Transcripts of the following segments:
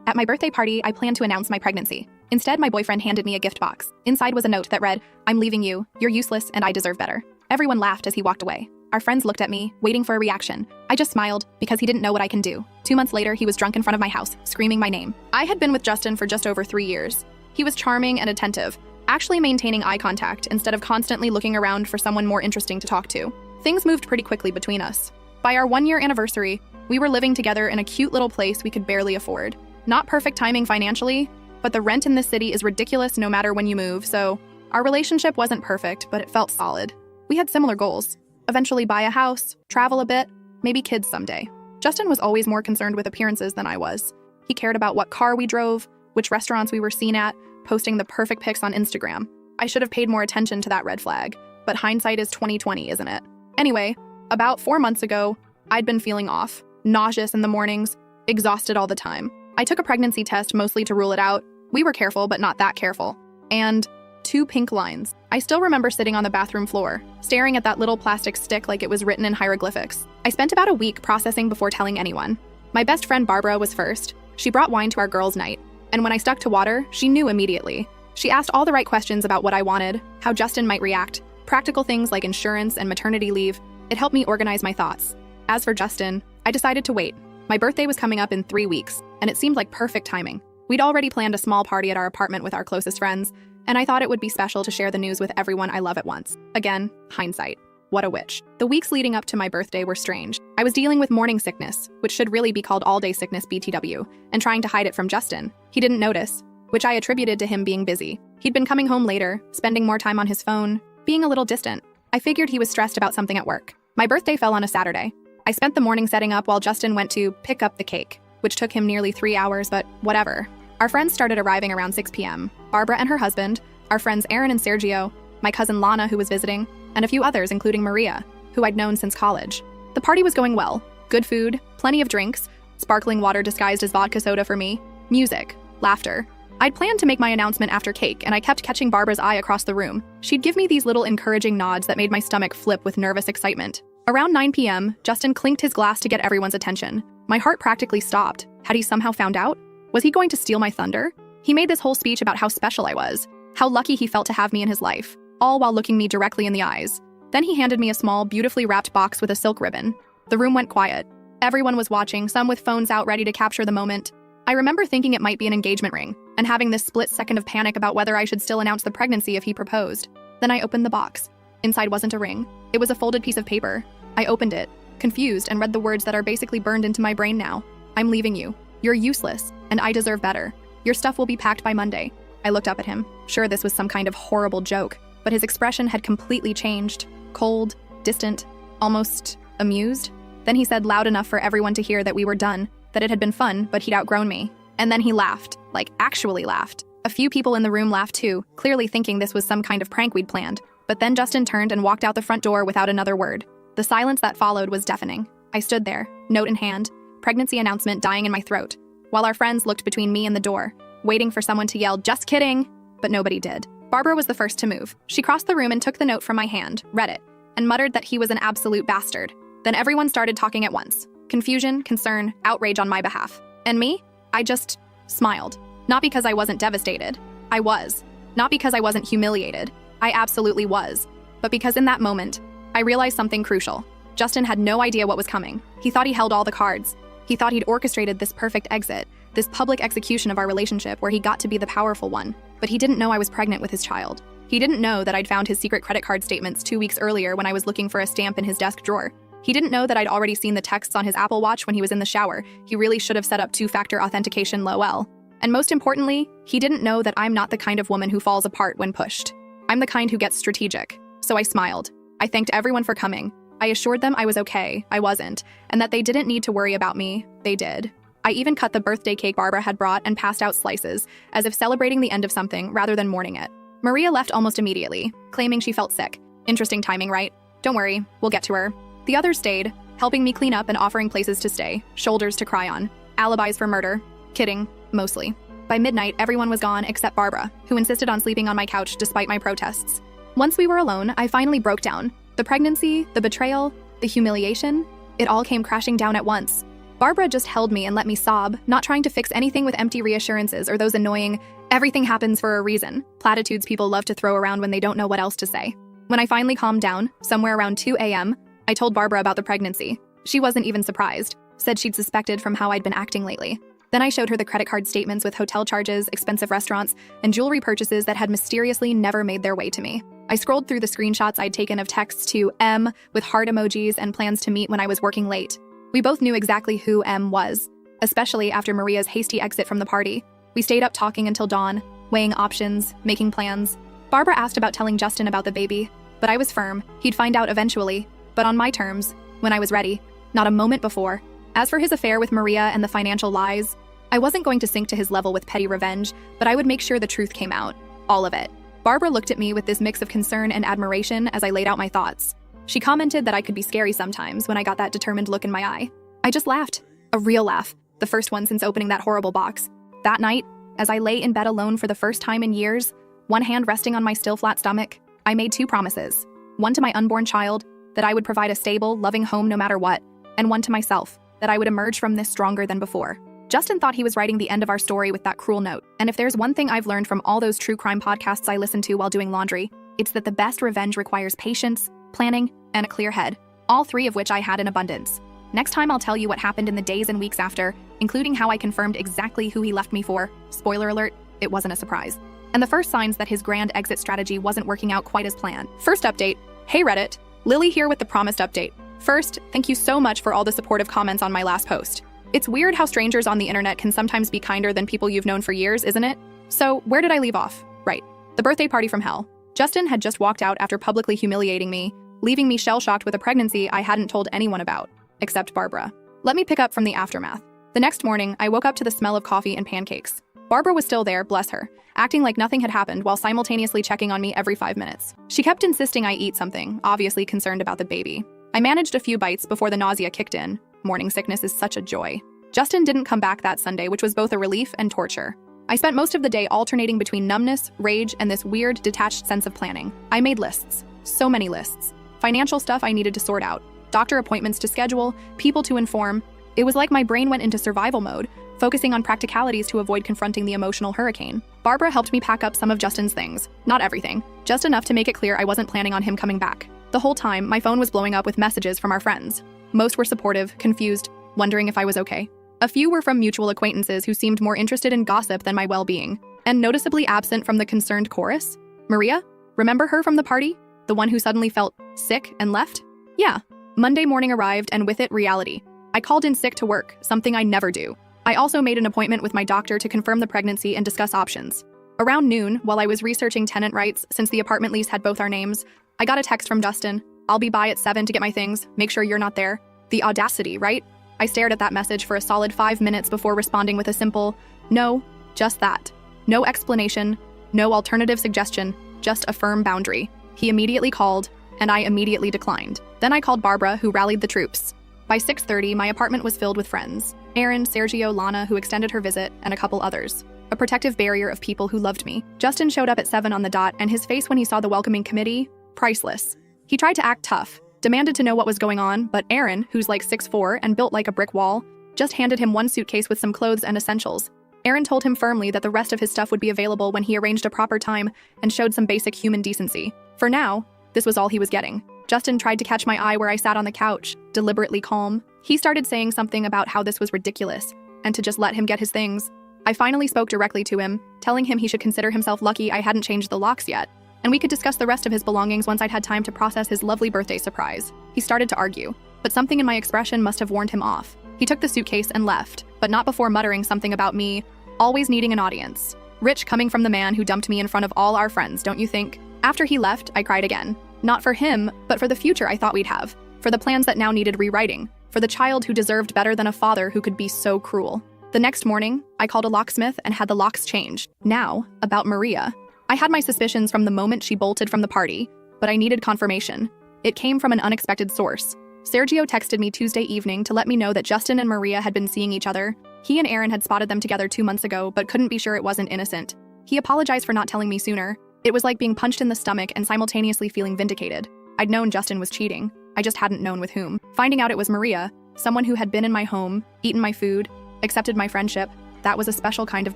At my birthday party, I planned to announce my pregnancy. Instead, my boyfriend handed me a gift box. Inside was a note that read, "I'm leaving you, you're useless, and I deserve better." Everyone laughed as he walked away. Our friends looked at me, waiting for a reaction. I just smiled, because he didn't know what I can do. 2 months later, he was drunk in front of my house, screaming my name. I had been with Justin for just over 3 years. He was charming and attentive, actually maintaining eye contact instead of constantly looking around for someone more interesting to talk to. Things moved pretty quickly between us. By our 1-year anniversary, we were living together in a cute little place we could barely afford. Not perfect timing financially, but the rent in this city is ridiculous no matter when you move, so our relationship wasn't perfect, but it felt solid. We had similar goals. Eventually buy a house, travel a bit, maybe kids someday. Justin was always more concerned with appearances than I was. He cared about what car we drove, which restaurants we were seen at, posting the perfect pics on Instagram. I should have paid more attention to that red flag, but hindsight is 20/20, isn't it? Anyway, about 4 months ago, I'd been feeling off, nauseous in the mornings, exhausted all the time. I took a pregnancy test mostly to rule it out. We were careful, but not that careful. And 2 pink lines. I still remember sitting on the bathroom floor, staring at that little plastic stick like it was written in hieroglyphics. I spent about a week processing before telling anyone. My best friend Barbara was first. She brought wine to our girls' night. And when I stuck to water, she knew immediately. She asked all the right questions about what I wanted, how Justin might react, practical things like insurance and maternity leave. It helped me organize my thoughts. As for Justin, I decided to wait. My birthday was coming up in 3 weeks, and it seemed like perfect timing. We'd already planned a small party at our apartment with our closest friends, and I thought it would be special to share the news with everyone I love at once. Again, hindsight. What a witch. The weeks leading up to my birthday were strange. I was dealing with morning sickness, which should really be called all-day sickness BTW, and trying to hide it from Justin. He didn't notice, which I attributed to him being busy. He'd been coming home later, spending more time on his phone, being a little distant. I figured he was stressed about something at work. My birthday fell on a Saturday. I spent the morning setting up while Justin went to pick up the cake, which took him nearly 3 hours, but whatever. Our friends started arriving around 6 p.m. Barbara and her husband, our friends Aaron and Sergio, my cousin Lana, who was visiting, and a few others, including Maria, who I'd known since college. The party was going well. Good food, plenty of drinks, sparkling water disguised as vodka soda for me, music, laughter. I'd planned to make my announcement after cake, and I kept catching Barbara's eye across the room. She'd give me these little encouraging nods that made my stomach flip with nervous excitement. Around 9 p.m., Justin clinked his glass to get everyone's attention. My heart practically stopped. Had he somehow found out? Was he going to steal my thunder? He made this whole speech about how special I was, how lucky he felt to have me in his life, all while looking me directly in the eyes. Then he handed me a small, beautifully wrapped box with a silk ribbon. The room went quiet. Everyone was watching, some with phones out ready to capture the moment. I remember thinking it might be an engagement ring, and having this split second of panic about whether I should still announce the pregnancy if he proposed. Then I opened the box. Inside wasn't a ring. It was a folded piece of paper. I opened it, confused, and read the words that are basically burned into my brain now. "I'm leaving you. You're useless, and I deserve better. Your stuff will be packed by Monday." I looked up at him. Sure, this was some kind of horrible joke, but his expression had completely changed. Cold, distant, almost amused. Then he said loud enough for everyone to hear that we were done, that it had been fun, but he'd outgrown me. And then he laughed, like actually laughed. A few people in the room laughed too, clearly thinking this was some kind of prank we'd planned. But then Justin turned and walked out the front door without another word. The silence that followed was deafening. I stood there, note in hand, pregnancy announcement dying in my throat, while our friends looked between me and the door, waiting for someone to yell, "Just kidding!" But nobody did. Barbara was the first to move. She crossed the room and took the note from my hand, read it, and muttered that he was an absolute bastard. Then everyone started talking at once. Confusion, concern, outrage on my behalf. And me? I just smiled. Not because I wasn't devastated. I was. Not because I wasn't humiliated. I absolutely was. But because in that moment, I realized something crucial. Justin had no idea what was coming. He thought he held all the cards. He thought he'd orchestrated this perfect exit, this public execution of our relationship where he got to be the powerful one. But he didn't know I was pregnant with his child. He didn't know that I'd found his secret credit card statements 2 weeks earlier when I was looking for a stamp in his desk drawer. He didn't know that I'd already seen the texts on his Apple Watch when he was in the shower. He really should have set up 2-factor authentication lol. And most importantly, he didn't know that I'm not the kind of woman who falls apart when pushed. I'm the kind who gets strategic. So I smiled. I thanked everyone for coming. I assured them I was okay, I wasn't, and that they didn't need to worry about me. They did. I even cut the birthday cake Barbara had brought and passed out slices, as if celebrating the end of something rather than mourning it. Maria left almost immediately, claiming she felt sick. Interesting timing, right? Don't worry, we'll get to her. The others stayed, helping me clean up and offering places to stay, shoulders to cry on, alibis for murder. Kidding, mostly. By midnight, everyone was gone except Barbara, who insisted on sleeping on my couch despite my protests. Once we were alone, I finally broke down. The pregnancy, the betrayal, the humiliation, it all came crashing down at once. Barbara just held me and let me sob, not trying to fix anything with empty reassurances or those annoying, everything happens for a reason platitudes people love to throw around when they don't know what else to say. When I finally calmed down, somewhere around 2 a.m., I told Barbara about the pregnancy. She wasn't even surprised, said she'd suspected from how I'd been acting lately. Then I showed her the credit card statements with hotel charges, expensive restaurants, and jewelry purchases that had mysteriously never made their way to me. I scrolled through the screenshots I'd taken of texts to M with heart emojis and plans to meet when I was working late. We both knew exactly who M was, especially after Maria's hasty exit from the party. We stayed up talking until dawn, weighing options, making plans. Barbara asked about telling Justin about the baby, but I was firm. He'd find out eventually, but on my terms, when I was ready, not a moment before. As for his affair with Maria and the financial lies, I wasn't going to sink to his level with petty revenge, but I would make sure the truth came out. All of it. Barbara looked at me with this mix of concern and admiration as I laid out my thoughts. She commented that I could be scary sometimes when I got that determined look in my eye. I just laughed. A real laugh. The first one since opening that horrible box. That night, as I lay in bed alone for the first time in years, one hand resting on my still flat stomach, I made 2 promises. One to my unborn child, that I would provide a stable, loving home no matter what, and one to myself, that I would emerge from this stronger than before. Justin thought he was writing the end of our story with that cruel note. And if there's one thing I've learned from all those true crime podcasts I listen to while doing laundry, it's that the best revenge requires patience, planning, and a clear head, all 3 of which I had in abundance. Next time I'll tell you what happened in the days and weeks after, including how I confirmed exactly who he left me for. Spoiler alert, it wasn't a surprise. And the first signs that his grand exit strategy wasn't working out quite as planned. First update. Hey Reddit, Lily here with the promised update. First, thank you so much for all the supportive comments on my last post. It's weird how strangers on the internet can sometimes be kinder than people you've known for years, isn't it? So, where did I leave off? Right. The birthday party from hell. Justin had just walked out after publicly humiliating me, leaving me shell-shocked with a pregnancy I hadn't told anyone about, except Barbara. Let me pick up from the aftermath. The next morning, I woke up to the smell of coffee and pancakes. Barbara was still there, bless her, acting like nothing had happened while simultaneously checking on me every 5 minutes. She kept insisting I eat something, obviously concerned about the baby. I managed a few bites before the nausea kicked in. Morning sickness is such a joy. Justin didn't come back that Sunday, which was both a relief and torture. I spent most of the day alternating between numbness, rage, and this weird, detached sense of planning. I made lists. So many lists. Financial stuff I needed to sort out. Doctor appointments to schedule, people to inform. It was like my brain went into survival mode, focusing on practicalities to avoid confronting the emotional hurricane. Barbara helped me pack up some of Justin's things. Not everything. Just enough to make it clear I wasn't planning on him coming back. The whole time, my phone was blowing up with messages from our friends. Most were supportive, confused, wondering if I was okay. A few were from mutual acquaintances who seemed more interested in gossip than my well-being, and noticeably absent from the concerned chorus. Maria? Remember her from the party? The one who suddenly felt sick and left? Yeah. Monday morning arrived, and with it, reality. I called in sick to work, something I never do. I also made an appointment with my doctor to confirm the pregnancy and discuss options. Around noon, while I was researching tenant rights since the apartment lease had both our names, I got a text from Justin. I'll be by at 7 to get my things, make sure you're not there. The audacity, right? I stared at that message for a solid 5 minutes before responding with a simple, no, just that. No explanation, no alternative suggestion, just a firm boundary. He immediately called, and I immediately declined. Then I called Barbara, who rallied the troops. By 6:30, my apartment was filled with friends. Aaron, Sergio, Lana, who extended her visit, and a couple others. A protective barrier of people who loved me. Justin showed up at 7 on the dot, and his face when he saw the welcoming committee, priceless. He tried to act tough, demanded to know what was going on, but Aaron, who's like 6'4" and built like a brick wall, just handed him one suitcase with some clothes and essentials. Aaron told him firmly that the rest of his stuff would be available when he arranged a proper time and showed some basic human decency. For now, this was all he was getting. Justin tried to catch my eye where I sat on the couch, deliberately calm. He started saying something about how this was ridiculous, and to just let him get his things. I finally spoke directly to him, telling him he should consider himself lucky I hadn't changed the locks yet, and we could discuss the rest of his belongings once I'd had time to process his lovely birthday surprise. He started to argue, but something in my expression must have warned him off. He took the suitcase and left, but not before muttering something about me always needing an audience. Rich coming from the man who dumped me in front of all our friends, don't you think? After he left, I cried again. Not for him, but for the future I thought we'd have. For the plans that now needed rewriting. For the child who deserved better than a father who could be so cruel. The next morning, I called a locksmith and had the locks changed. Now, about Maria. I had my suspicions from the moment she bolted from the party, but I needed confirmation. It came from an unexpected source. Sergio texted me Tuesday evening to let me know that Justin and Maria had been seeing each other. He and Aaron had spotted them together 2 months ago, but couldn't be sure it wasn't innocent. He apologized for not telling me sooner. It was like being punched in the stomach and simultaneously feeling vindicated. I'd known Justin was cheating. I just hadn't known with whom. Finding out it was Maria, someone who had been in my home, eaten my food, accepted my friendship. That was a special kind of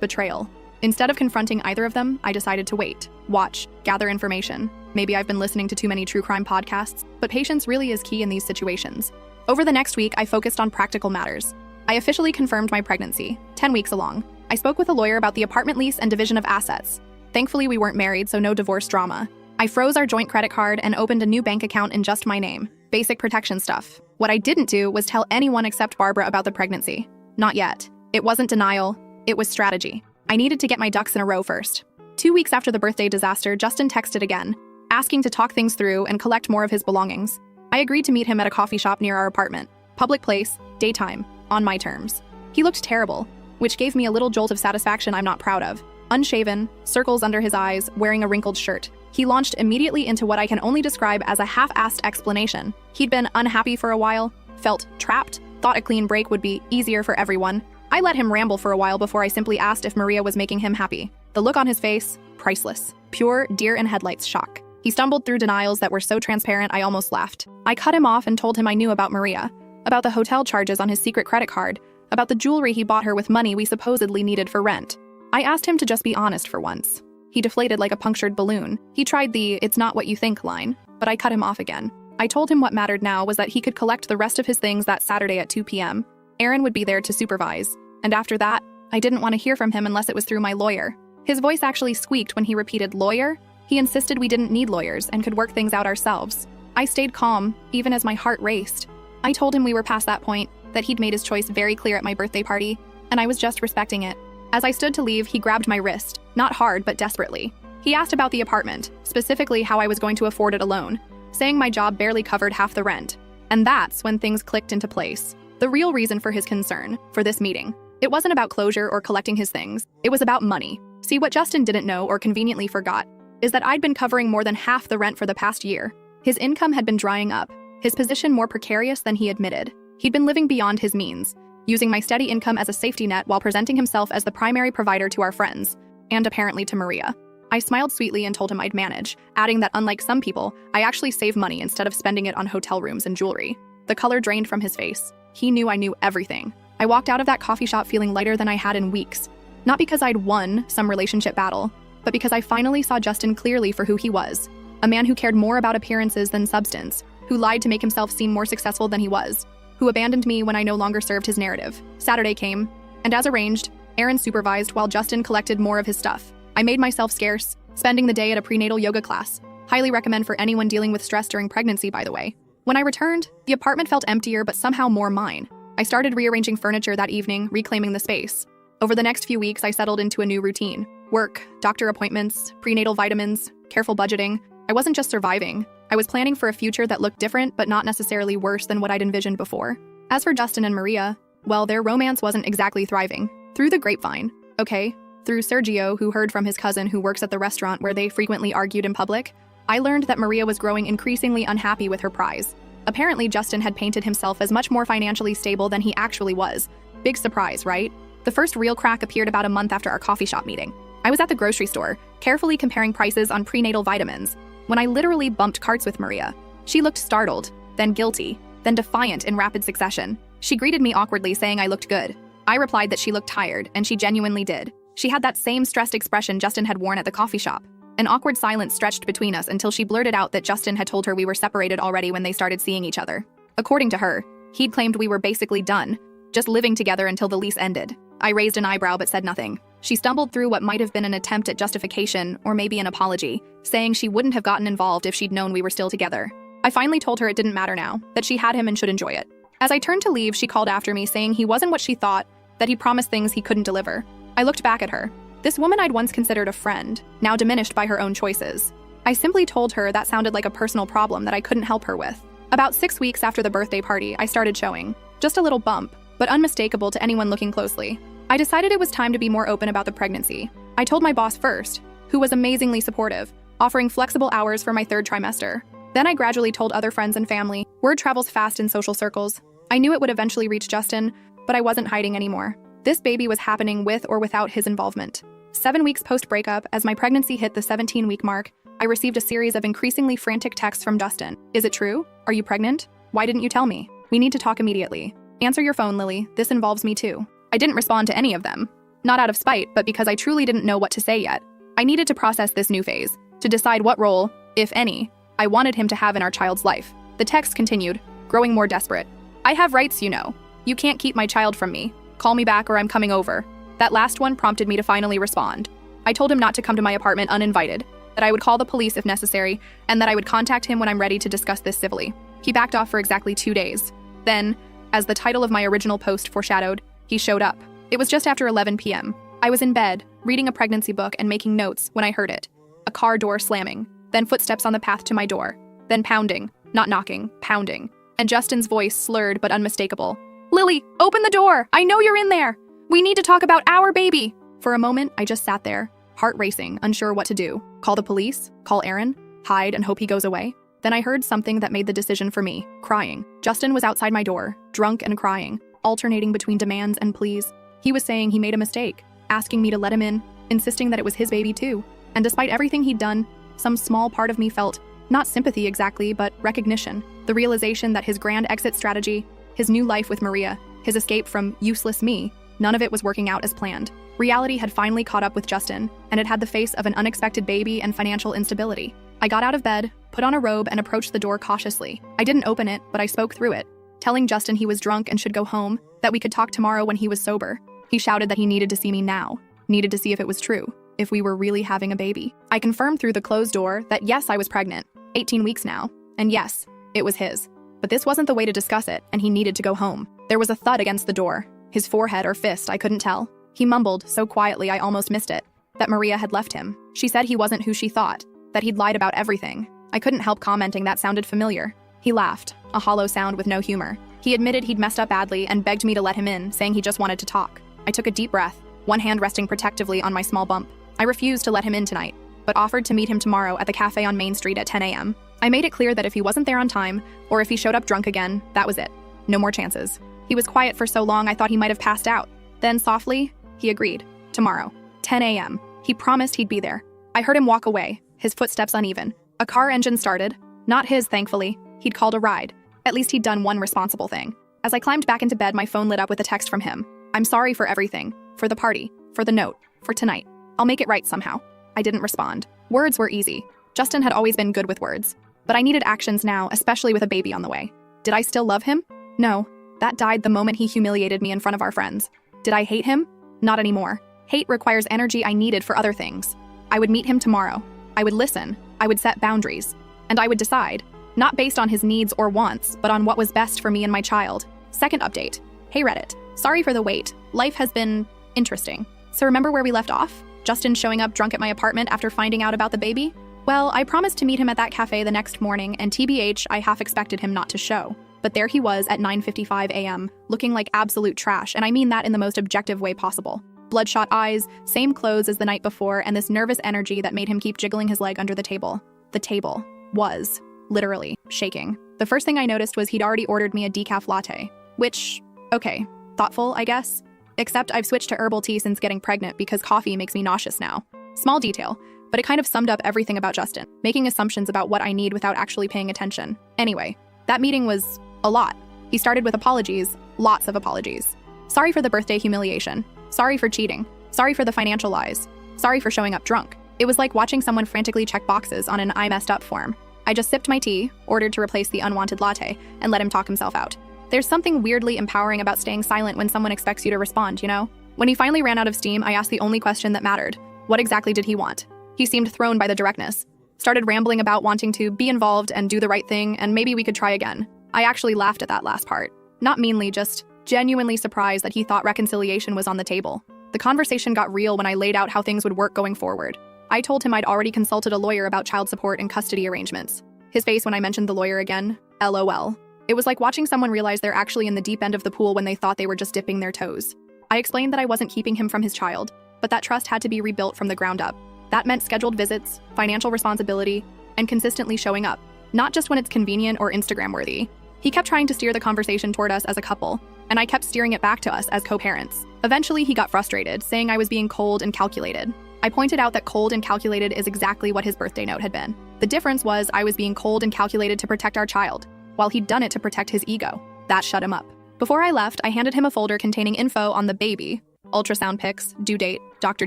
betrayal. Instead of confronting either of them, I decided to wait, watch, gather information. Maybe I've been listening to too many true crime podcasts, but patience really is key in these situations. Over the next week, I focused on practical matters. I officially confirmed my pregnancy, 10 weeks along. I spoke with a lawyer about the apartment lease and division of assets. Thankfully, we weren't married, so no divorce drama. I froze our joint credit card and opened a new bank account in just my name. Basic protection stuff. What I didn't do was tell anyone except Barbara about the pregnancy. Not yet. It wasn't denial, it was strategy. I needed to get my ducks in a row first. 2 weeks after the birthday disaster, Justin texted again, asking to talk things through and collect more of his belongings. I agreed to meet him at a coffee shop near our apartment. Public place, daytime, on my terms. He looked terrible, which gave me a little jolt of satisfaction I'm not proud of. Unshaven, circles under his eyes, wearing a wrinkled shirt. He launched immediately into what I can only describe as a half-assed explanation. He'd been unhappy for a while, felt trapped, thought a clean break would be easier for everyone. I let him ramble for a while before I simply asked if Maria was making him happy. The look on his face, priceless. Pure deer-in-headlights shock. He stumbled through denials that were so transparent I almost laughed. I cut him off and told him I knew about Maria, about the hotel charges on his secret credit card, about the jewelry he bought her with money we supposedly needed for rent. I asked him to just be honest for once. He deflated like a punctured balloon. He tried the "it's not what you think" line, but I cut him off again. I told him what mattered now was that he could collect the rest of his things that Saturday at 2 p.m. Aaron would be there to supervise, and after that, I didn't want to hear from him unless it was through my lawyer. His voice actually squeaked when he repeated lawyer. He insisted we didn't need lawyers and could work things out ourselves. I stayed calm, even as my heart raced. I told him we were past that point, that he'd made his choice very clear at my birthday party, and I was just respecting it. As I stood to leave, he grabbed my wrist, not hard, but desperately. He asked about the apartment, specifically how I was going to afford it alone, saying my job barely covered half the rent. And that's when things clicked into place. The real reason for his concern, for this meeting. It wasn't about closure or collecting his things. It was about money. See, what Justin didn't know or conveniently forgot is that I'd been covering more than half the rent for the past year. His income had been drying up, his position more precarious than he admitted. He'd been living beyond his means, using my steady income as a safety net while presenting himself as the primary provider to our friends, and apparently to Maria. I smiled sweetly and told him I'd manage, adding that unlike some people, I actually save money instead of spending it on hotel rooms and jewelry. The color drained from his face. He knew I knew everything. I walked out of that coffee shop feeling lighter than I had in weeks. Not because I'd won some relationship battle, but because I finally saw Justin clearly for who he was. A man who cared more about appearances than substance, who lied to make himself seem more successful than he was, who abandoned me when I no longer served his narrative. Saturday came, and as arranged, Aaron supervised while Justin collected more of his stuff. I made myself scarce, spending the day at a prenatal yoga class. Highly recommend for anyone dealing with stress during pregnancy, by the way. When I returned, the apartment felt emptier but somehow more mine. I started rearranging furniture that evening, reclaiming the space. Over the next few weeks, I settled into a new routine. Work, doctor appointments, prenatal vitamins, careful budgeting. I wasn't just surviving. I was planning for a future that looked different but not necessarily worse than what I'd envisioned before. As for Justin and Maria, well, their romance wasn't exactly thriving. Through the grapevine, okay? Through Sergio, who heard from his cousin who works at the restaurant where they frequently argued in public, I learned that Maria was growing increasingly unhappy with her prize. Apparently, Justin had painted himself as much more financially stable than he actually was. Big surprise, right? The first real crack appeared about a month after our coffee shop meeting. I was at the grocery store, carefully comparing prices on prenatal vitamins, when I literally bumped carts with Maria. She looked startled, then guilty, then defiant in rapid succession. She greeted me awkwardly, saying I looked good. I replied that she looked tired, and she genuinely did. She had that same stressed expression Justin had worn at the coffee shop. An awkward silence stretched between us until she blurted out that Justin had told her we were separated already when they started seeing each other. According to her, he'd claimed we were basically done, just living together until the lease ended. I raised an eyebrow but said nothing. She stumbled through what might have been an attempt at justification, or maybe an apology, saying she wouldn't have gotten involved if she'd known we were still together. I finally told her it didn't matter now, that she had him and should enjoy it. As I turned to leave, she called after me, saying he wasn't what she thought, that he promised things he couldn't deliver. I looked back at her. This woman I'd once considered a friend, now diminished by her own choices. I simply told her that sounded like a personal problem that I couldn't help her with. About 6 weeks after the birthday party, I started showing. Just a little bump, but unmistakable to anyone looking closely. I decided it was time to be more open about the pregnancy. I told my boss first, who was amazingly supportive, offering flexible hours for my 3rd trimester. Then I gradually told other friends and family. Word travels fast in social circles. I knew it would eventually reach Justin, but I wasn't hiding anymore. This baby was happening with or without his involvement. 7 weeks post-breakup, as my pregnancy hit the 17-week mark, I received a series of increasingly frantic texts from Justin. Is it true? Are you pregnant? Why didn't you tell me? We need to talk immediately. Answer your phone, Lily. This involves me too. I didn't respond to any of them. Not out of spite, but because I truly didn't know what to say yet. I needed to process this new phase, to decide what role, if any, I wanted him to have in our child's life. The text continued, growing more desperate. I have rights, you know. You can't keep my child from me. Call me back or I'm coming over. That last one prompted me to finally respond. I told him not to come to my apartment uninvited, that I would call the police if necessary, and that I would contact him when I'm ready to discuss this civilly. He backed off for exactly 2 days. Then, as the title of my original post foreshadowed, he showed up. It was just after 11 p.m. I was in bed, reading a pregnancy book and making notes when I heard it. A car door slamming, then footsteps on the path to my door, then pounding, not knocking, pounding, and Justin's voice slurred but unmistakable. Lily, open the door! I know you're in there! We need to talk about our baby! For a moment, I just sat there, heart racing, unsure what to do. Call the police? Call Aaron? Hide and hope he goes away? Then I heard something that made the decision for me, crying. Justin was outside my door, drunk and crying, alternating between demands and pleas. He was saying he made a mistake, asking me to let him in, insisting that it was his baby too. And despite everything he'd done, some small part of me felt, not sympathy exactly, but recognition. The realization that his grand exit strategy, his new life with Maria, his escape from useless me, none of it was working out as planned. Reality had finally caught up with Justin, and it had the face of an unexpected baby and financial instability. I got out of bed, put on a robe, and approached the door cautiously. I didn't open it, but I spoke through it, telling Justin he was drunk and should go home, that we could talk tomorrow when he was sober. He shouted that he needed to see me now, needed to see if it was true, if we were really having a baby. I confirmed through the closed door that yes, I was pregnant, 18 weeks now, and yes, it was his. But this wasn't the way to discuss it, and he needed to go home. There was a thud against the door, his forehead or fist, I couldn't tell. He mumbled, so quietly I almost missed it, that Maria had left him. She said he wasn't who she thought, that he'd lied about everything. I couldn't help commenting that sounded familiar. He laughed, a hollow sound with no humor. He admitted he'd messed up badly and begged me to let him in, saying he just wanted to talk. I took a deep breath, one hand resting protectively on my small bump. I refused to let him in tonight, but offered to meet him tomorrow at the cafe on Main Street at 10 a.m. I made it clear that if he wasn't there on time, or if he showed up drunk again, that was it. No more chances. He was quiet for so long I thought he might have passed out. Then, softly, he agreed. Tomorrow, 10 a.m. He promised he'd be there. I heard him walk away, his footsteps uneven. A car engine started. Not his, thankfully. He'd called a ride. At least he'd done one responsible thing. As I climbed back into bed, my phone lit up with a text from him. I'm sorry for everything. For the party. For the note. For tonight. I'll make it right somehow. I didn't respond. Words were easy. Justin had always been good with words. But I needed actions now, especially with a baby on the way. Did I still love him? No. That died the moment he humiliated me in front of our friends. Did I hate him? Not anymore. Hate requires energy I needed for other things. I would meet him tomorrow. I would listen. I would set boundaries. And I would decide, not based on his needs or wants, but on what was best for me and my child. Second update. Hey Reddit. Sorry for the wait. Life has been interesting. So remember where we left off? Justin showing up drunk at my apartment after finding out about the baby? Well, I promised to meet him at that cafe the next morning, and TBH, I half expected him not to show. But there he was at 9:55 a.m., looking like absolute trash, and I mean that in the most objective way possible. Bloodshot eyes, same clothes as the night before, and this nervous energy that made him keep jiggling his leg under the table. The table was, literally, shaking. The first thing I noticed was he'd already ordered me a decaf latte, which, okay, thoughtful, I guess. Except I've switched to herbal tea since getting pregnant because coffee makes me nauseous now. Small detail, but it kind of summed up everything about Justin, making assumptions about what I need without actually paying attention. Anyway, that meeting was a lot. He started with apologies, lots of apologies. Sorry for the birthday humiliation. Sorry for cheating. Sorry for the financial lies. Sorry for showing up drunk. It was like watching someone frantically check boxes on an I messed up form. I just sipped my tea, ordered to replace the unwanted latte, and let him talk himself out. There's something weirdly empowering about staying silent when someone expects you to respond, you know? When he finally ran out of steam, I asked the only question that mattered. What exactly did he want? He seemed thrown by the directness. Started rambling about wanting to be involved and do the right thing, and maybe we could try again. I actually laughed at that last part. Not meanly, just genuinely surprised that he thought reconciliation was on the table. The conversation got real when I laid out how things would work going forward. I told him I'd already consulted a lawyer about child support and custody arrangements. His face when I mentioned the lawyer again, LOL. It was like watching someone realize they're actually in the deep end of the pool when they thought they were just dipping their toes. I explained that I wasn't keeping him from his child, but that trust had to be rebuilt from the ground up. That meant scheduled visits, financial responsibility, and consistently showing up, not just when it's convenient or Instagram-worthy. He kept trying to steer the conversation toward us as a couple, and I kept steering it back to us as co-parents. Eventually, he got frustrated, saying I was being cold and calculated. I pointed out that cold and calculated is exactly what his birthday note had been. The difference was I was being cold and calculated to protect our child, while he'd done it to protect his ego. That shut him up. Before I left, I handed him a folder containing info on the baby, ultrasound pics, due date, doctor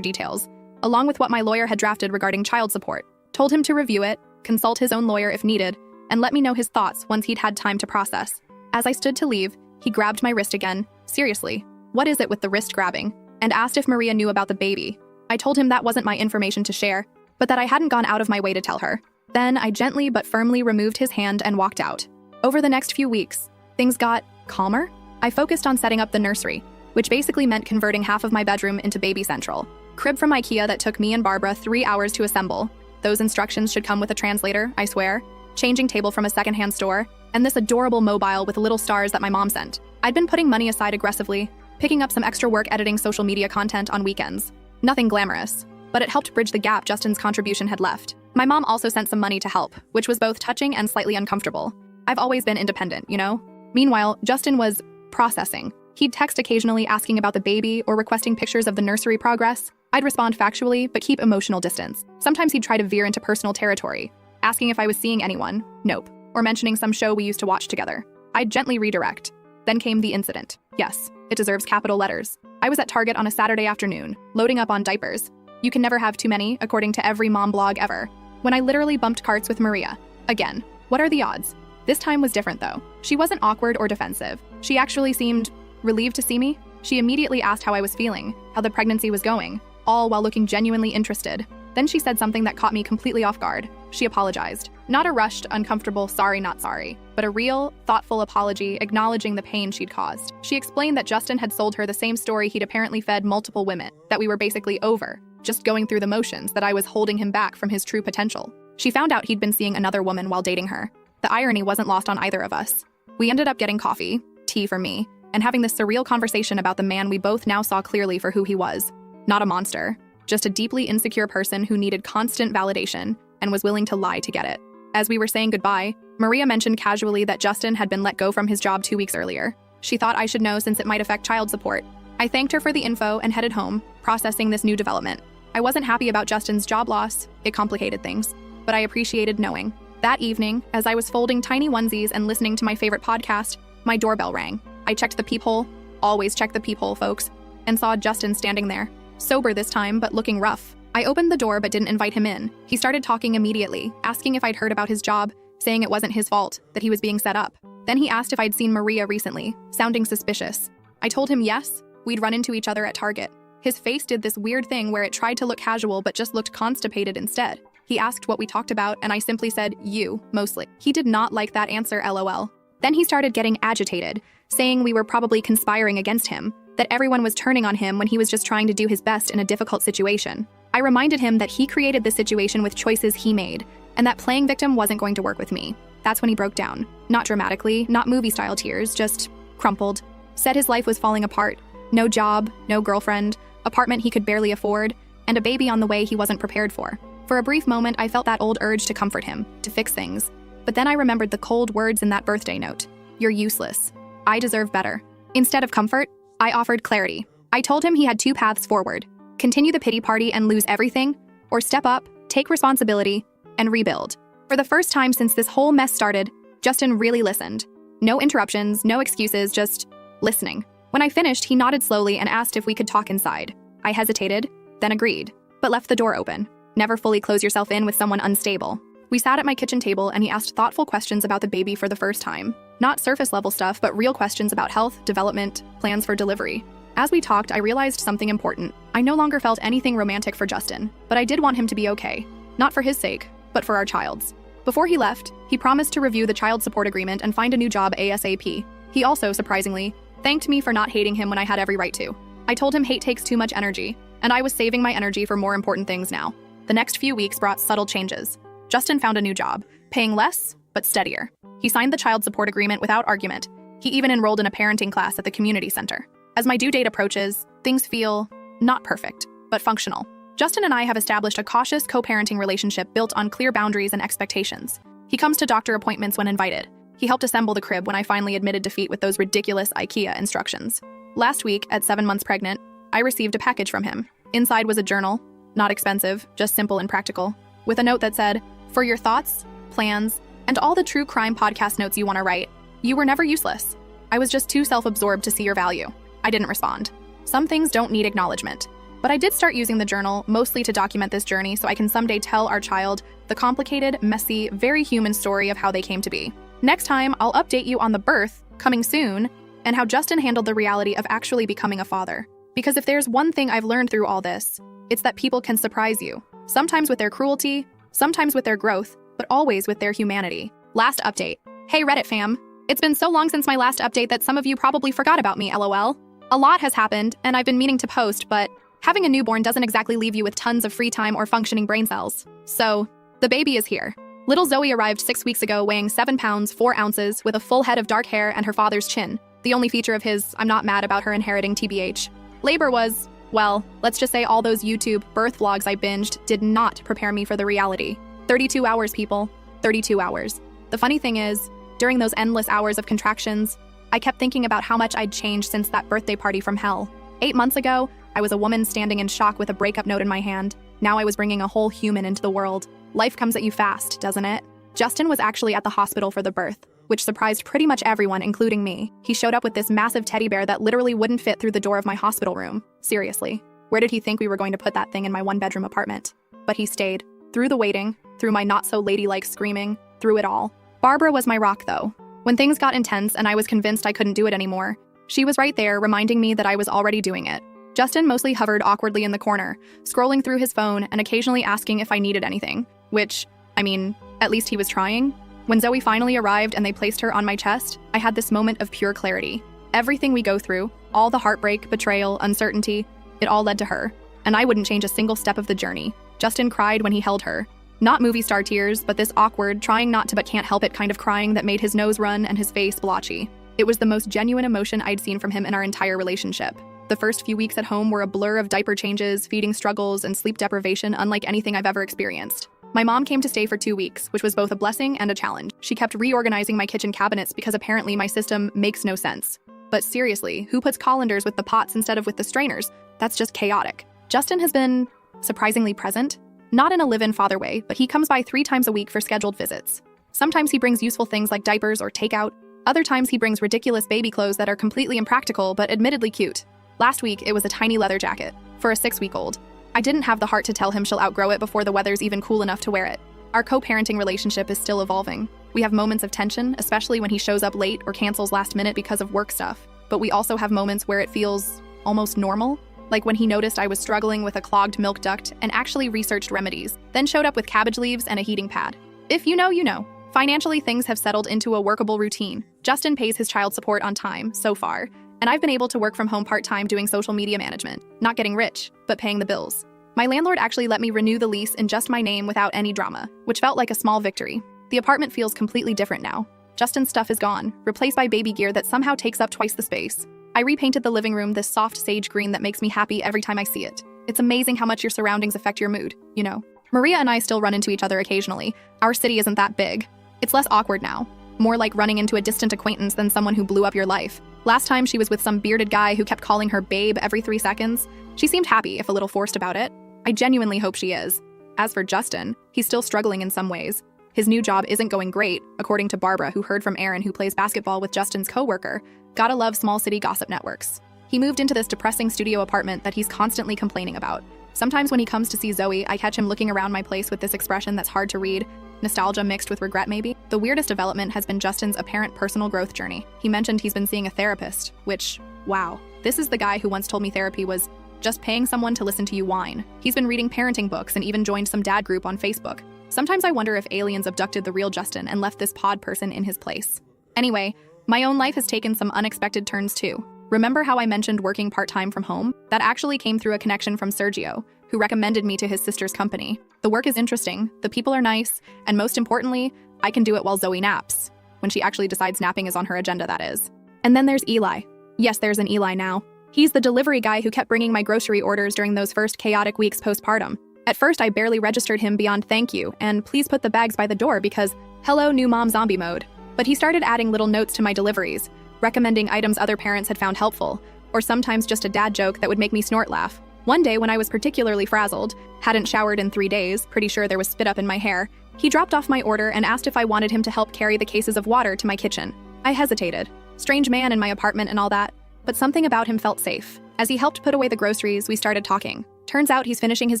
details, along with what my lawyer had drafted regarding child support. Told him to review it, consult his own lawyer if needed, and let me know his thoughts once he'd had time to process. As I stood to leave, he grabbed my wrist again. Seriously, what is it with the wrist grabbing? And asked if Maria knew about the baby. I told him that wasn't my information to share, but that I hadn't gone out of my way to tell her. Then I gently but firmly removed his hand and walked out. Over the next few weeks, things got calmer. I focused on setting up the nursery, which basically meant converting half of my bedroom into baby central. Crib from IKEA that took me and Barbara 3 hours to assemble. Those instructions should come with a translator, I swear. Changing table from a secondhand store, and this adorable mobile with little stars that my mom sent. I'd been putting money aside aggressively, picking up some extra work editing social media content on weekends. Nothing glamorous, but it helped bridge the gap Justin's contribution had left. My mom also sent some money to help, which was both touching and slightly uncomfortable. I've always been independent, you know? Meanwhile, Justin was processing. He'd text occasionally asking about the baby or requesting pictures of the nursery progress. I'd respond factually, but keep emotional distance. Sometimes he'd try to veer into personal territory, asking if I was seeing anyone, nope, or mentioning some show we used to watch together. I'd gently redirect. Then came the incident. Yes, it deserves capital letters. I was at Target on a Saturday afternoon, loading up on diapers. You can never have too many, according to every mom blog ever. When I literally bumped carts with Maria. Again, what are the odds? This time was different though. She wasn't awkward or defensive. She actually seemed relieved to see me. She immediately asked how I was feeling, how the pregnancy was going, all while looking genuinely interested. Then she said something that caught me completely off guard. She apologized. Not a rushed, uncomfortable, sorry, not sorry, but a real, thoughtful apology acknowledging the pain she'd caused. She explained that Justin had sold her the same story he'd apparently fed multiple women, that we were basically over, just going through the motions, that I was holding him back from his true potential. She found out he'd been seeing another woman while dating her. The irony wasn't lost on either of us. We ended up getting coffee, tea for me, and having this surreal conversation about the man we both now saw clearly for who he was. Not a monster, just a deeply insecure person who needed constant validation and was willing to lie to get it. As we were saying goodbye, Maria mentioned casually that Justin had been let go from his job 2 weeks earlier. She thought I should know since it might affect child support. I thanked her for the info and headed home, processing this new development. I wasn't happy about Justin's job loss, it complicated things, but I appreciated knowing. That evening, as I was folding tiny onesies and listening to my favorite podcast, my doorbell rang. I checked the peephole, always check the peephole, folks, and saw Justin standing there. Sober this time, but looking rough. I opened the door but didn't invite him in. He started talking immediately, asking if I'd heard about his job, saying it wasn't his fault, that he was being set up. Then he asked if I'd seen Maria recently, sounding suspicious. I told him yes, we'd run into each other at Target. His face did this weird thing where it tried to look casual but just looked constipated instead. He asked what we talked about and I simply said, you, mostly. He did not like that answer, LOL. Then he started getting agitated, saying we were probably conspiring against him, that everyone was turning on him when he was just trying to do his best in a difficult situation. I reminded him that he created this situation with choices he made, and that playing victim wasn't going to work with me. That's when he broke down. Not dramatically, not movie-style tears, just crumpled. Said his life was falling apart. No job, no girlfriend, apartment he could barely afford, and a baby on the way he wasn't prepared for. For a brief moment, I felt that old urge to comfort him, to fix things. But then I remembered the cold words in that birthday note. You're useless. I deserve better. Instead of comfort, I offered clarity. I told him he had 2 paths forward. Continue the pity party and lose everything, or step up, take responsibility, and rebuild. For the first time since this whole mess started, Justin really listened. No interruptions, no excuses, just listening. When I finished, he nodded slowly and asked if we could talk inside. I hesitated, then agreed, but left the door open. Never fully close yourself in with someone unstable. We sat at my kitchen table and he asked thoughtful questions about the baby for the first time. Not surface level stuff, but real questions about health, development, plans for delivery. As we talked, I realized something important. I no longer felt anything romantic for Justin, but I did want him to be okay. Not for his sake, but for our child's. Before he left, he promised to review the child support agreement and find a new job ASAP. He also, surprisingly, thanked me for not hating him when I had every right to. I told him hate takes too much energy, and I was saving my energy for more important things now. The next few weeks brought subtle changes. Justin found a new job, paying less, but steadier. He signed the child support agreement without argument. He even enrolled in a parenting class at the community center. As my due date approaches, things feel not perfect, but functional. Justin and I have established a cautious co-parenting relationship built on clear boundaries and expectations. He comes to doctor appointments when invited. He helped assemble the crib when I finally admitted defeat with those ridiculous IKEA instructions. Last week, at 7 months pregnant, I received a package from him. Inside was a journal, not expensive, just simple and practical, with a note that said, "For your thoughts, plans, and all the true crime podcast notes you want to write, you were never useless." I was just too self-absorbed to see your value. I didn't respond. Some things don't need acknowledgement. But I did start using the journal, mostly to document this journey so I can someday tell our child the complicated, messy, very human story of how they came to be. Next time, I'll update you on the birth, coming soon, and how Justin handled the reality of actually becoming a father. Because if there's one thing I've learned through all this, it's that people can surprise you. Sometimes with their cruelty, sometimes with their growth, but always with their humanity. Last update. Hey Reddit fam. It's been so long since my last update that some of you probably forgot about me, lol. A lot has happened, and I've been meaning to post, but having a newborn doesn't exactly leave you with tons of free time or functioning brain cells. So, the baby is here. Little Zoe arrived 6 weeks ago weighing 7 pounds, 4 ounces, with a full head of dark hair and her father's chin. The only feature of his, I'm not mad about her inheriting TBH. Labor was, well, let's just say all those YouTube birth vlogs I binged did not prepare me for the reality. 32 hours, people. 32 hours. The funny thing is, during those endless hours of contractions, I kept thinking about how much I'd changed since that birthday party from hell. 8 months ago, I was a woman standing in shock with a breakup note in my hand. Now I was bringing a whole human into the world. Life comes at you fast, doesn't it? Justin was actually at the hospital for the birth, which surprised pretty much everyone, including me. He showed up with this massive teddy bear that literally wouldn't fit through the door of my hospital room. Seriously, where did he think we were going to put that thing in my one-bedroom apartment? But he stayed. Through the waiting, through my not-so-ladylike screaming, through it all. Barbara was my rock, though. When things got intense and I was convinced I couldn't do it anymore, she was right there reminding me that I was already doing it. Justin mostly hovered awkwardly in the corner, scrolling through his phone and occasionally asking if I needed anything, which, I mean, at least he was trying. When Zoe finally arrived and they placed her on my chest, I had this moment of pure clarity. Everything we go through, all the heartbreak, betrayal, uncertainty, it all led to her. And I wouldn't change a single step of the journey. Justin cried when he held her. Not movie star tears, but this awkward, trying not to but can't help it kind of crying that made his nose run and his face blotchy. It was the most genuine emotion I'd seen from him in our entire relationship. The first few weeks at home were a blur of diaper changes, feeding struggles, and sleep deprivation unlike anything I've ever experienced. My mom came to stay for 2 weeks, which was both a blessing and a challenge. She kept reorganizing my kitchen cabinets because apparently my system makes no sense. But seriously, who puts colanders with the pots instead of with the strainers? That's just chaotic. Justin has been surprisingly present. Not in a live-in father way, but he comes by 3 times a week for scheduled visits. Sometimes he brings useful things like diapers or takeout. Other times he brings ridiculous baby clothes that are completely impractical but admittedly cute. Last week, it was a tiny leather jacket for a 6-week-old. I didn't have the heart to tell him she'll outgrow it before the weather's even cool enough to wear it. Our co-parenting relationship is still evolving. We have moments of tension, especially when he shows up late or cancels last minute because of work stuff. But we also have moments where it feels almost normal, like when he noticed I was struggling with a clogged milk duct and actually researched remedies, then showed up with cabbage leaves and a heating pad. If you know, you know. Financially, things have settled into a workable routine. Justin pays his child support on time, so far, and I've been able to work from home part-time doing social media management, not getting rich, but paying the bills. My landlord actually let me renew the lease in just my name without any drama, which felt like a small victory. The apartment feels completely different now. Justin's stuff is gone, replaced by baby gear that somehow takes up twice the space. I repainted the living room this soft sage green that makes me happy every time I see it. It's amazing how much your surroundings affect your mood, you know. Maria and I still run into each other occasionally. Our city isn't that big. It's less awkward now. More like running into a distant acquaintance than someone who blew up your life. Last time she was with some bearded guy who kept calling her babe every 3 seconds. She seemed happy, if a little forced about it. I genuinely hope she is. As for Justin, he's still struggling in some ways. His new job isn't going great, according to Barbara, who heard from Aaron, who plays basketball with Justin's coworker. Gotta love small city gossip networks. He moved into this depressing studio apartment that he's constantly complaining about. Sometimes when he comes to see Zoe, I catch him looking around my place with this expression that's hard to read. Nostalgia mixed with regret, maybe? The weirdest development has been Justin's apparent personal growth journey. He mentioned he's been seeing a therapist, which, wow. This is the guy who once told me therapy was just paying someone to listen to you whine. He's been reading parenting books and even joined some dad group on Facebook. Sometimes I wonder if aliens abducted the real Justin and left this pod person in his place. Anyway, my own life has taken some unexpected turns too. Remember how I mentioned working part-time from home? That actually came through a connection from Sergio, who recommended me to his sister's company. The work is interesting, the people are nice, and most importantly, I can do it while Zoe naps. When she actually decides napping is on her agenda, that is. And then there's Eli. Yes, there's an Eli now. He's the delivery guy who kept bringing my grocery orders during those first chaotic weeks postpartum. At first, I barely registered him beyond thank you, and please put the bags by the door because, hello, new mom zombie mode. But he started adding little notes to my deliveries, recommending items other parents had found helpful, or sometimes just a dad joke that would make me snort laugh. One day when I was particularly frazzled, hadn't showered in 3 days, pretty sure there was spit up in my hair, he dropped off my order and asked if I wanted him to help carry the cases of water to my kitchen. I hesitated. Strange man in my apartment and all that, but something about him felt safe. As he helped put away the groceries, we started talking. Turns out he's finishing his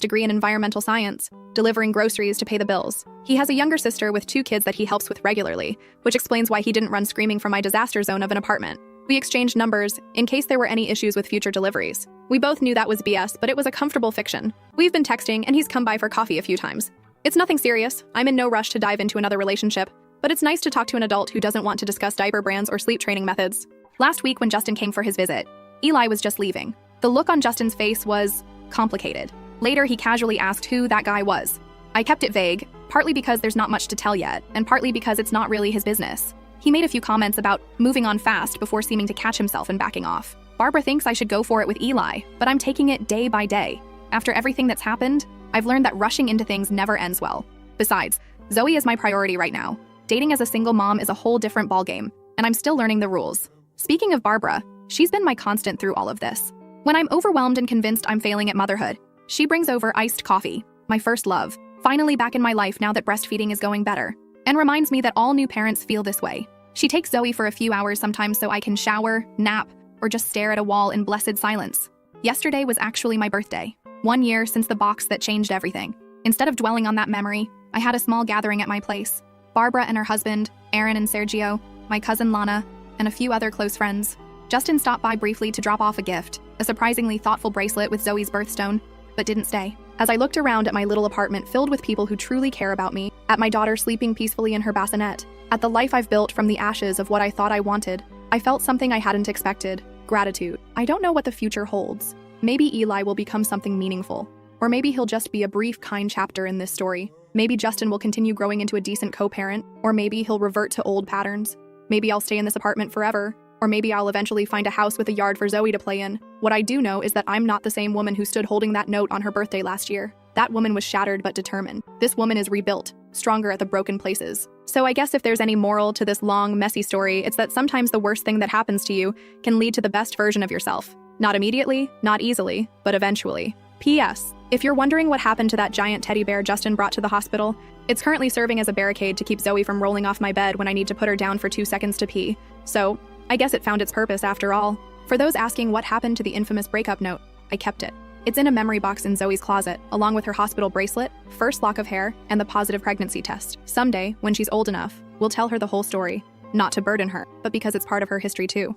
degree in environmental science, delivering groceries to pay the bills. He has a younger sister with 2 kids that he helps with regularly, which explains why he didn't run screaming from my disaster zone of an apartment. We exchanged numbers in case there were any issues with future deliveries. We both knew that was BS, but it was a comfortable fiction. We've been texting, and he's come by for coffee a few times. It's nothing serious. I'm in no rush to dive into another relationship, but it's nice to talk to an adult who doesn't want to discuss diaper brands or sleep training methods. Last week when Justin came for his visit, Eli was just leaving. The look on Justin's face was complicated. Later, he casually asked who that guy was. I kept it vague, partly because there's not much to tell yet, and partly because it's not really his business. He made a few comments about moving on fast before seeming to catch himself and backing off. Barbara thinks I should go for it with Eli, but I'm taking it day by day. After everything that's happened, I've learned that rushing into things never ends well. Besides, Zoe is my priority right now. Dating as a single mom is a whole different ballgame, and I'm still learning the rules. Speaking of Barbara, she's been my constant through all of this. When I'm overwhelmed and convinced I'm failing at motherhood, she brings over iced coffee, my first love, finally back in my life now that breastfeeding is going better, and reminds me that all new parents feel this way. She takes Zoe for a few hours sometimes so I can shower, nap, or just stare at a wall in blessed silence. Yesterday was actually my birthday, 1 year since the box that changed everything. Instead of dwelling on that memory, I had a small gathering at my place. Barbara and her husband, Aaron and Sergio, my cousin Lana, and a few other close friends. Justin stopped by briefly to drop off a gift, a surprisingly thoughtful bracelet with Zoe's birthstone, but didn't stay. As I looked around at my little apartment filled with people who truly care about me, at my daughter sleeping peacefully in her bassinet, at the life I've built from the ashes of what I thought I wanted, I felt something I hadn't expected: gratitude. I don't know what the future holds. Maybe Eli will become something meaningful. Or maybe he'll just be a brief, kind chapter in this story. Maybe Justin will continue growing into a decent co-parent, or maybe he'll revert to old patterns. Maybe I'll stay in this apartment forever, or maybe I'll eventually find a house with a yard for Zoe to play in. What I do know is that I'm not the same woman who stood holding that note on her birthday last year. That woman was shattered but determined. This woman is rebuilt, stronger at the broken places. So I guess if there's any moral to this long, messy story, it's that sometimes the worst thing that happens to you can lead to the best version of yourself. Not immediately, not easily, but eventually. P.S. If you're wondering what happened to that giant teddy bear Justin brought to the hospital, it's currently serving as a barricade to keep Zoe from rolling off my bed when I need to put her down for 2 seconds to pee. So, I guess it found its purpose after all. For those asking what happened to the infamous breakup note, I kept it. It's in a memory box in Zoe's closet, along with her hospital bracelet, first lock of hair, and the positive pregnancy test. Someday, when she's old enough, we'll tell her the whole story. Not to burden her, but because it's part of her history too.